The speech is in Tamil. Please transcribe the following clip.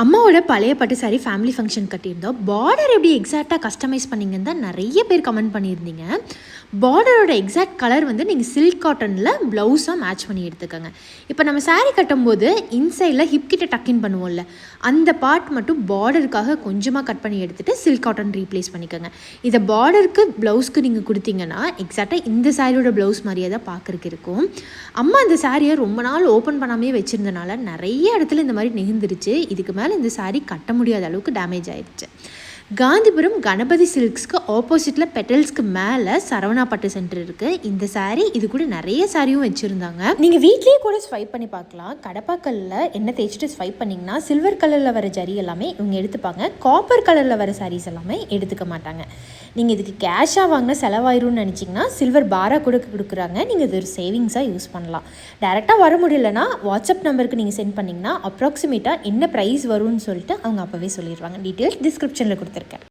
அம்மாவோட பழைய பட்டு சாரி ஃபேமிலி ஃபங்க்ஷன் கட்டியிருந்தோம். பார்டர் எப்படி எக்ஸாக்டாக கஸ்டமைஸ் பண்ணிங்கன்னு தான் நிறைய பேர் கமெண்ட் பண்ணியிருந்தீங்க. பார்டரோட எக்ஸாக்ட் கலர் வந்து நீங்கள் சில்க் காட்டனில் ப்ளவுஸாக மேட்ச் பண்ணி எடுத்துக்கோங்க. இப்போ நம்ம சாரீ கட்டும்போது இன்சைடில் ஹிப் கிட்ட டக்கின் பண்ணுவோம்ல, அந்த பார்ட் மட்டும் பார்டருக்காக கொஞ்சமாக கட் பண்ணி எடுத்துகிட்டு சில்க் காட்டன் ரீப்ளேஸ் பண்ணிக்கோங்க. இதை பார்டருக்கு ப்ளவுஸ்க்கு நீங்கள் கொடுத்தீங்கன்னா எக்ஸாக்டாக இந்த சாரியோட ப்ளவுஸ் மாதிரியே தான் பார்க்குறக்கு இருக்கும். அம்மா இந்த சாரியை ரொம்ப நாள் ஓப்பன் பண்ணாமே வச்சுருந்தனால நிறைய இடத்துல இந்த மாதிரி நெகிழ்ந்துருச்சு. இதுக்கு மேலே இந்த சாரீ கட்ட முடியாத அளவுக்கு டேமேஜ் ஆயிடுச்சு. காந்திபுரம் கணபதி சில்க்ஸ்க்கு ஆப்போசிட்டில் பெட்டல்ஸ்க்கு மேலே சரவணா பட்டு சென்டர் இருக்குது. இந்த சாரீ இது கூட நிறைய சாரியும் வச்சுருந்தாங்க. நீங்கள் வீட்லேயே கூட ஸ்வைப் பண்ணி பார்க்கலாம். கடப்பாக்கல்லில் எண்ணெய் தேய்ச்சிட்டு ஸ்வைப் பண்ணிங்கன்னா சில்வர் கலரில் வர ஜரி எல்லாமே இவங்க எடுத்துப்பாங்க. காப்பர் கலரில் வர சாரீஸ் எல்லாமே எடுத்துக்க மாட்டாங்க. நீங்கள் இதுக்கு கேஷாக வாங்கினா செலவாயிரும்னு நினச்சிங்கன்னா சில்வர் பாராக கூட கொடுக்குறாங்க. நீங்கள் இது ஒரு சேவிங்ஸாக யூஸ் பண்ணலாம். டேரெக்டாக வர முடியலன்னா வாட்ஸ்அப் நம்பருக்கு நீங்கள் சென்ட் பண்ணிங்கன்னா அப்ராக்சிமேட்டாக என்ன ப்ரைஸ் வரும்னு சொல்லிட்டு அவங்க அப்போவே சொல்லிடுவாங்க. டீட்டெயில்ஸ் டிஸ்கிரிப்ஷனில் கொடுத்துருக்கேன்.